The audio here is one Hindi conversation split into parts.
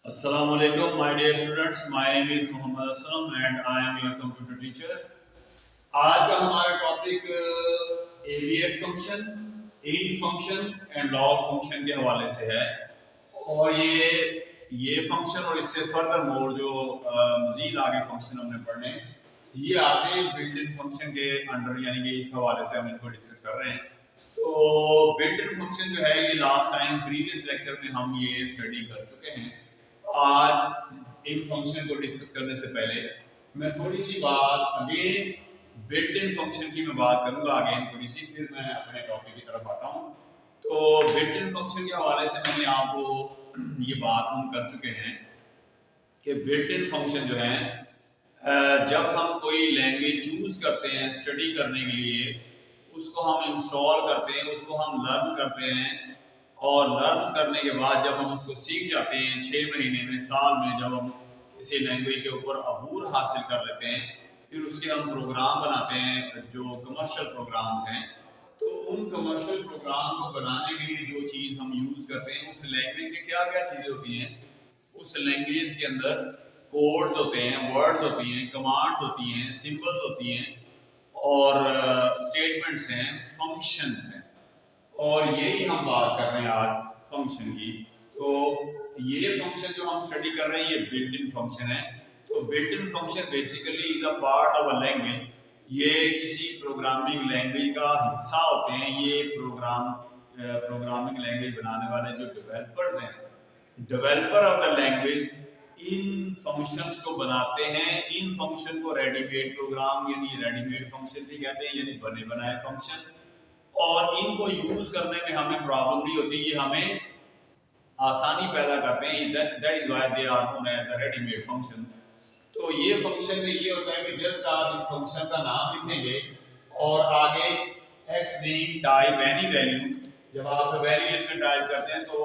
Assalamu alaikum, my dear students. My name is Muhammad Aslam and I am your computer teacher. आज का हमारा topic ABS function, int function and log function के हवाले से है। और ये फंक्शन और इससे फर्दर मोर जो मजीद आगे फंक्शन हमने पढ़ने ये आते हैं बिल्ट इन फंक्शन के अंडर, यानी कि इस हवाले से हम इनको डिस्कस कर रहे हैं। तो बिल्ट इन फंक्शन जो है ये लास्ट टाइम प्रीवियस लेक्चर में हम ये स्टडी कर चुके हैं। आज इन फंक्शन को डिस्कस करने से पहले मैं थोड़ी सी बात अगेन बिल्ट इन फंक्शन की मैं बात करूंगा अगेन थोड़ी सी, फिर मैं अपने टॉपिक की तरफ आता हूं। तो बिल्ट इन फंक्शन के हवाले से मैंने आपको ये बात हम कर चुके हैं कि बिल्ट इन फंक्शन जो है जब हम कोई लैंग्वेज चूज करते हैं स्टडी करने के लिए, उसको हम इंस्टॉल करते हैं, उसको हम लर्न करते हैं और लर्न करने के बाद जब हम उसको सीख जाते हैं 6 महीने में, साल में, जब हम किसी लैंग्वेज के ऊपर अबूर हासिल कर लेते हैं, फिर उसके हम प्रोग्राम बनाते हैं जो कमर्शियल प्रोग्राम्स हैं। तो उन कमर्शियल प्रोग्राम को बनाने के लिए जो चीज़ हम यूज़ करते हैं उस लैंग्वेज में क्या क्या चीज़ें होती हैं, उस लैंग्वेज के अंदर कोड्स होते हैं, वर्ड्स होती हैं, कमांड्स होती हैं, सिंबल्स होती हैं और स्टेटमेंट्स हैं, फंक्शंस हैं। और यही हम बात कर रहे हैं आज फंक्शन की। तो ये फंक्शन जो हम स्टडी कर रहे हैं ये बिल्ट इन फंक्शन है। तो built in function basically is a part of a language, ये किसी प्रोग्रामिंग लैंग्वेज का हिस्सा होते हैं। ये प्रोग्रामिंग लैंग्वेज बनाने वाले जो डेवलपर्स हैं, developer of the language in functions को बनाते हैं। इन फंक्शन को रेडीमेड प्रोग्राम यानी रेडीमेड फंक्शन भी कहते हैं, यानी बने बनाए फंक्शन। और इनको यूज करने में हमें प्रॉब्लम नहीं होती, ये हमें आसानी पैदा करते हैं। That is why they are known as the readymade function. तो ये फंक्शन में ये होता है कि जस्ट आप इस फंक्शन का नाम लिखेंगे और आगे x name type any value, जब आप वैल्यू इसमें टाइप करते हैं तो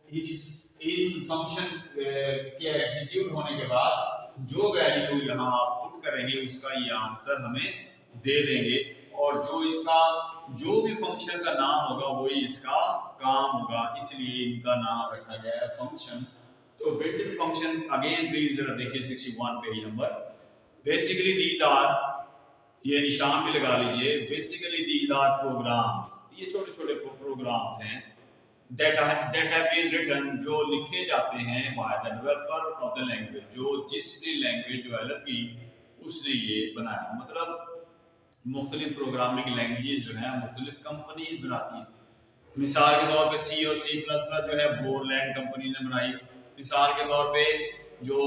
इन फंक्शन के एग्जीक्यूट होने के बाद जो वैल्यू यहाँ आप पुट करेंगे उसका ये आंसर हमें दे देंगे। और जो भी फंक्शन का नाम होगा वही इसका काम होगा, इसलिए इनका नाम रखा गया है फंक्शन। तो built in function again please जरा देखिए 61 page number. Basically these are, ये निशान भी लगा लीजिए, बेसिकली दीज आर प्रोग्राम्स, ये छोटे छोटे प्रोग्राम्स हैं that have been written, जो लिखे जाते हैं by the developer of the language, जो जिसने लैंग्वेज डेवलप की उसने ये बनाया। मतलब मुख्तलिफ प्रोग्रामिंग लैंग्वेजेस जो है मुख्तलिफ कंपनीज बनाती हैं। मिसाल के तौर पे सी और C++ जो है बोरलैंड कंपनी ने बनाई। मिसाल के तौर पे जो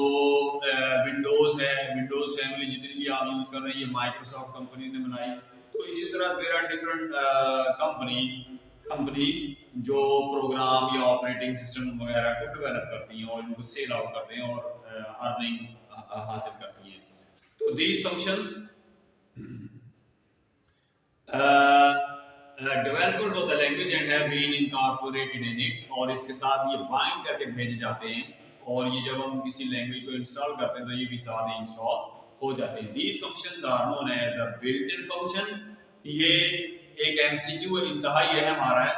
विंडोज है, विंडोज फैमिली जितनी भी आप यूज कर रहे हैं ये माइक्रोसॉफ्ट कंपनी ने बनाई। तो इसी तरह देयर आर डिफरेंट कंपनीज जो प्रोग्राम या ऑपरेटिंग सिस्टम वगैरह को डेवलप करती हैं और इनको सेल आउट करते हैं और अर्निंग हासिल करती हैं। तो these functions developers of the language and have been incorporated in it, और इसके साथ ये बाइंड करके भेजे जाते हैं। और ये जब हम किसी लैंग्वेज को इंस्टॉल करते हैं तो ये भी साथ ही इंस्टॉल हो जाते हैं। These functions are known as a built in function. ये एक एमसीक्यू इंतहाई है हमारा है।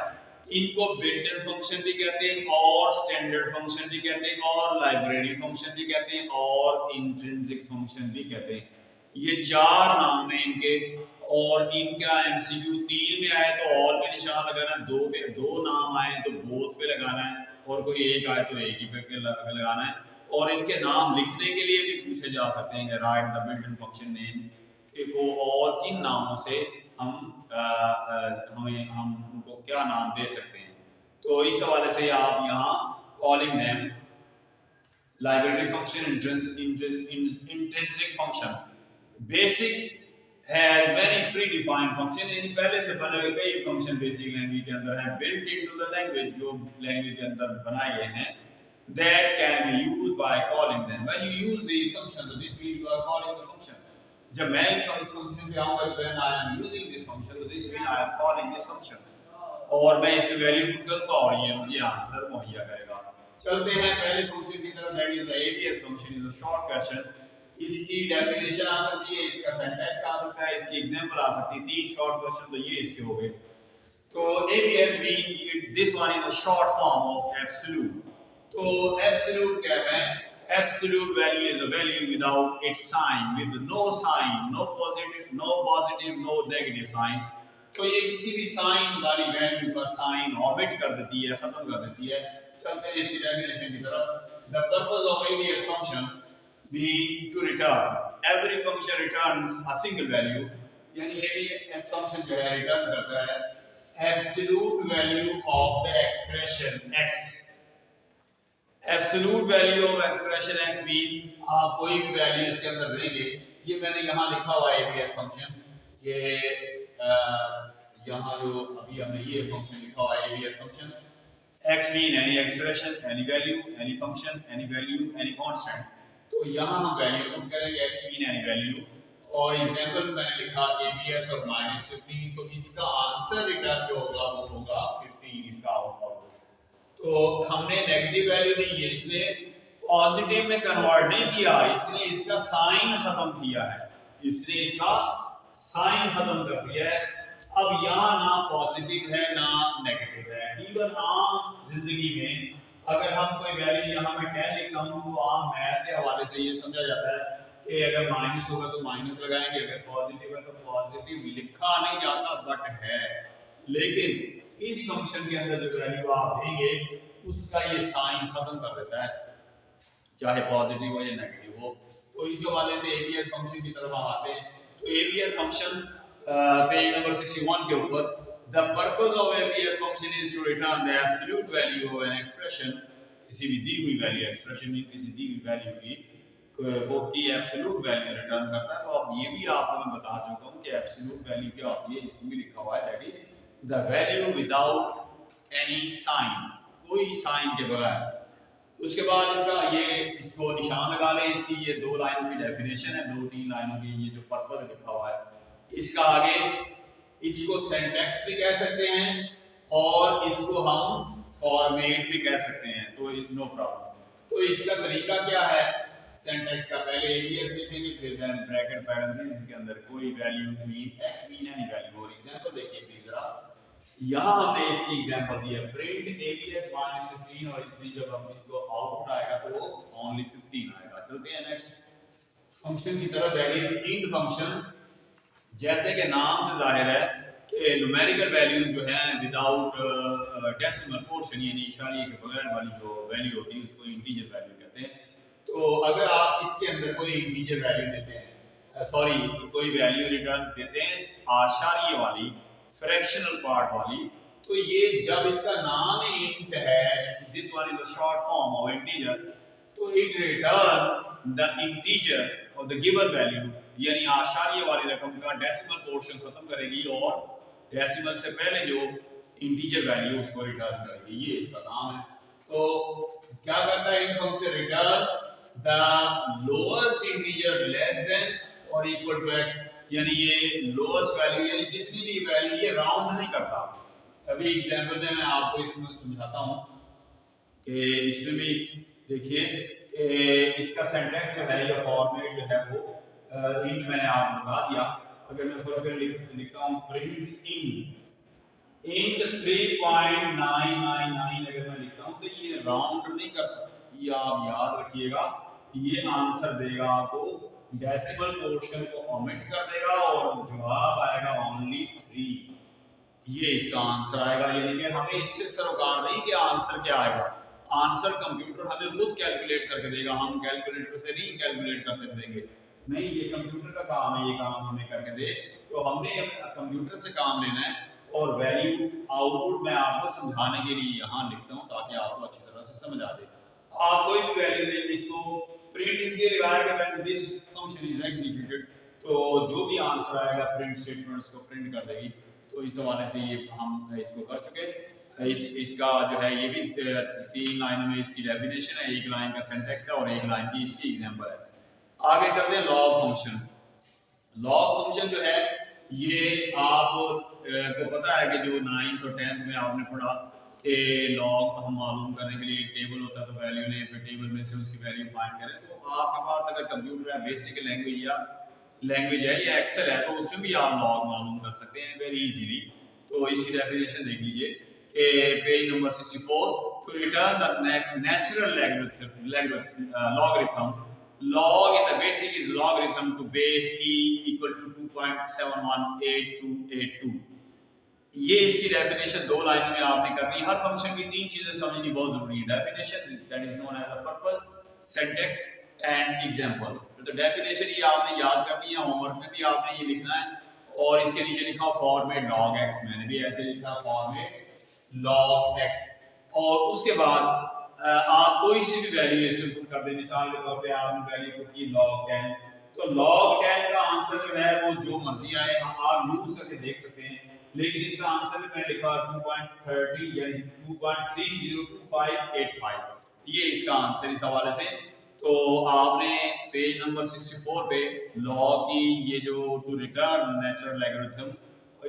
इनको बिल्ट इन फंक्शन भी कहते हैं और स्टैंडर्ड फंक्शन भी कहते हैं और लाइब्रेरी फंक्शन भी कहते हैं और इंट्रिंसिक फंक्शन भी कहते हैं। ये चार नाम है इनके। और इनका एमसीक्यू 3 में आए तो ऑल पे निशान लगाना, दो नाम आए तो बोथ पे लगाना है, और कोई एक आए तो एक ही पे लगाना है। और इनके नाम लिखने के लिए भी पूछे जा सकते हैं कि right the built in function name, कि वो और किन नामों से हम उनको क्या नाम दे सकते हैं। तो इस हवाले से आप यहाँ calling name, library function, intrinsic functions, basic has many predefined function, यानी पहले से बने हुए कई फंक्शन बेसिक लैंग्वेज के अंदर हैं, built into the language, जो लैंग्वेज के अंदर बनाए गए हैं, that can be used by calling them. When you use these functions, so this means you are calling the function. जब मैं इस फंक्शन पे आऊंगा, when I am using this function, so this means I am calling this function, और मैं इसमें वैल्यू पुट करूंगा और ये मुझे आंसर मुहैया करेगा। चलते हैं पहले फंक्शन की तरफ, that is the ABS function is a short question। इसकी डेफिनेशन आ सकती है, इसका सिंटैक्स आ सकता है, इसकी एग्जांपल आ सकती है। 3 शॉर्ट क्वेश्चन तो ये इसके हो गए। तो ABS mean this one is a short form of absolute। तो एब्सोल्यूट क्या है? Absolute value is a value without its sign, with no sign, no positive, no negative sign. तो ये किसी भी साइन वाली वैल्यू का साइन ऑमिट कर देती है, खत्म कर देती है। चलते हैं इसी डेफिनेशन की तरफ। The purpose of ABS function be to return every function returns a single value, यानी एबीएस फंक्शन जो है रिटर्न करता है absolute value of the expression x। Absolute value of expression x mean आप कोई भी वैल्यू इसके अंदर देंगे। ये मैंने यहाँ लिखा हुआ है एबीएस फंक्शन, ये यहाँ जो अभी हमने ये फंक्शन लिखा हुआ है ABS function. x mean any expression, any value, any function, any value, any constant. तो यहाँ हम वैल्यू पुट करेंगे x मीन एनी वैल्यू, और एग्जांपल में मैंने लिखा एबीएस और -15, तो इसका आंसर रिटर्न जो होगा वो होगा 15, इसका आउटपुट। तो हमने नेगेटिव वैल्यू दी है, इसने पॉजिटिव में कन्वर्ट नहीं किया, इसने इसका साइन खत्म किया है, इसने इसका साइन खत्म कर दिया है। अब यहाँ ना पॉजिटिव है ना नेगेटिव है। इवन आम जिंदगी में अगर हम कोई वैल्यू यहाँ में 10 लिखा हूँ तो आम मैथ के हवाले से ये समझा जाता है कि अगर माइनस होगा तो माइनस लगाएंगे, अगर पॉजिटिव है तो पॉजिटिव लिखा नहीं जाता बट है। लेकिन इस फंक्शन के अंदर जो वैल्यू आप देंगे उसका ये साइन खत्म कर देता है, चाहे पॉजिटिव हो या नेगेटिव हो। तो इस हवाले से एबीएस फंक्शन की तरफ हम आते हैं। तो एबीएस फंक्शन पेज नंबर 61 के ऊपर, the purpose of ABS function is to return the absolute value of an expression. किसी भी दी हुई वैल्यू, एक्सप्रेशन में किसी दी हुई वैल्यू की वो की एब्सोल्यूट वैल्यू रिटर्न करता है। तो अब ये भी आपको मैं बता चुका हूँ कि एब्सोल्यूट वैल्यू क्या होती है, इसमें भी लिखा हुआ है that is the value without any sign, कोई साइन के बगैर। उसके बाद इसका ये इसको निशान लगा लें, इसकी ये 2 लाइनों की डेफिनेशन है, 2-3 लाइनों की ये जो पर्पस लिखा हुआ है। इसका आगे इसको सिंटैक्स भी कह सकते हैं और इसको हम फॉर्मेट भी कह सकते हैं, तो नो प्रॉब्लम। तो इसका तरीका क्या है? सिंटैक्स का पहले एबीएस लिखेंगे, फिर देन ब्रैकेट पैरेंथेसिस के अंदर कोई value mean x mean any value. और एग्जांपल देखिए प्लीज जरा, यहाँ हमने इसकी एग्जांपल दी है प्रिंट एबीएस -15, और इसलिए जब हम इसको आउटपुट आएगा तो वो ओनली 15 आएगा। चलते हैं नेक्स्ट फंक्शन की तरफ, दैट इज इंट फंक्शन। जैसे कि नाम से जाहिर है कि न्यूमेरिकल वैल्यू जो है विदाउट डेसिमल पोर्शन, यानी इशारे के बगैर वाली जो वैल्यू होती है उसको इंटीजर वैल्यू कहते हैं। तो अगर आप इसके अंदर कोई इंटीजर वैल्यू देते हैं, सॉरी कोई वैल्यू रिटर्न देते हैं आशारिये वाली, फ्रैक्शनल पार्ट वाली, तो ये जब इसका नाम इंट है, this one is the short form of integer, तो it return the integer of the given value, यानी आशारिये वाली रकम का डेसिमल पोर्शन खत्म करेगी और डेसिमल से पहले जो इंटीजर वैल्यू उसको रिटर्न करेगी, ये इसका नाम है। तो क्या करता है int function? Return the lowest integer less than और इक्वल टू x, यानी ये लोएस्ट वैल्यू यानी जितनी भी वैल्यू, ये राउंड नहीं करता। अभी एग्जांपल में मैं आपको इसमें समझाता हूं कि इसमें भी देखिए कि इसका सिंटैक्स जो है या फॉर्मेट जो है वो इंट मैंने आपको बता दिया। अगर मैं फर्दर लिखता हूं प्रिंट इंट 3.999 अगर मैं लिखता हूं तो ये राउंड नहीं करता, ये आप याद रखिएगा। ये आंसर देगा आपको डेसिमल पोर्शन को ओमिट कर देगा और जवाब आएगा ओनली 3, ये इसका आंसर आएगा। यानी कि हमें इससे सरोकार नहीं कि आंसर क्या आएगा, आंसर कंप्यूटर हमें खुद कैलकुलेट करके देगा, हम कैलकुलेटर से नहीं कैलकुलेट करके देंगे, नहीं ये कंप्यूटर का काम है, ये काम हमें करके दे। तो हमने कंप्यूटर से काम लेना है और वैल्यू आउटपुट मैं आपको समझाने के लिए यहाँ लिखता हूँ ताकि आपको अच्छी तरह से समझ आ जाए। आप कोई भी वैल्यू देंगे, इसको प्रिंट इसलिए लगाएगा when this function is executed, तो जो भी आंसर आएगा प्रिंट स्टेटमेंट उसको प्रिंट कर देगी। तो इस हवाले से ये हम इसको कर चुके। इसका जो है ये भी 3 लाइनों में इसकी डेफिनेशन है, 1 लाइन का सिंटैक्स है और 1 लाइन की इसकी एग्जांपल है। आगे चलते हैं लॉग फंक्शन। लॉग फंक्शन जो है ये आप को पता है कि जो 9th और 10th में आपने पढ़ा कि लॉग हम मालूम करने के लिए एक टेबल होता है, तो वैल्यू लें, फिर टेबल में से उसकी वैल्यू फाइंड करें। तो आपके पास अगर कंप्यूटर है, बेसिक लैंग्वेज है या एक्सेल है, तो उसमें भी आप लॉग मालूम कर सकते हैं वेरी इजीली। तो इसकी डेफिनेशन देख लीजिए page number 64, to return the natural logarithm. Log in the basic is logarithm to base e equal to 2.718282. ये इसकी डेफिनेशन 2 लाइनों में आपने करनी है। हर फंक्शन की 3 चीजें समझनी बहुत जरूरी है। Definition, that is known as a purpose, syntax and example. तो डेफिनेशन ये आपने याद करनी है, होमवर्क में भी आपने ये लिखना है। और इसके नीचे लिखा फॉर्मेट log x, मैंने भी ऐसे लिखा फॉर्मेट log x। और उसके बाद आप कोई सी भी वैल्यू इसमें पुट कर दें। मिसाल के तौर पे आपने वैल्यू पुट की log 10, तो log 10 का आंसर जो है वो जो मर्जी आए हम आप यूज करके देख सकते हैं। लेकिन इसका आंसर भी मैंने लिखा 2.30 यानी 2.302585, ये इसका आंसर इस हवाले से। तो आपने पेज नंबर 64 पे लॉग की ये जो टू रिटर्न नेचुरल लॉगरिथम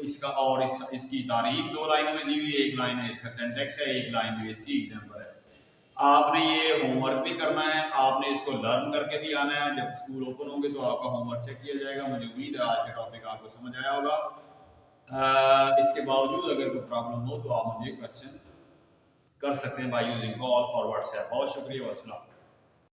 इसका और इसकी तारीफ 2 लाइनों में दी हुई है। एक लाइन में इसका सिंटैक्स है, एक लाइन में इसकी एग्जांपल है। आपने ये होमवर्क भी करना है, आपने इसको लर्न करके भी आना है। जब स्कूल ओपन होंगे तो आपका होमवर्क चेक किया जाएगा। मुझे उम्मीद है आज का टॉपिक आपको समझ आया होगा। इसके बावजूद अगर कोई प्रॉब्लम हो तो आप मुझे क्वेश्चन कर सकते हैं बाय यूजिंग कॉल और व्हाट्सएप। बहुत शुक्रिया, वस्सलाम।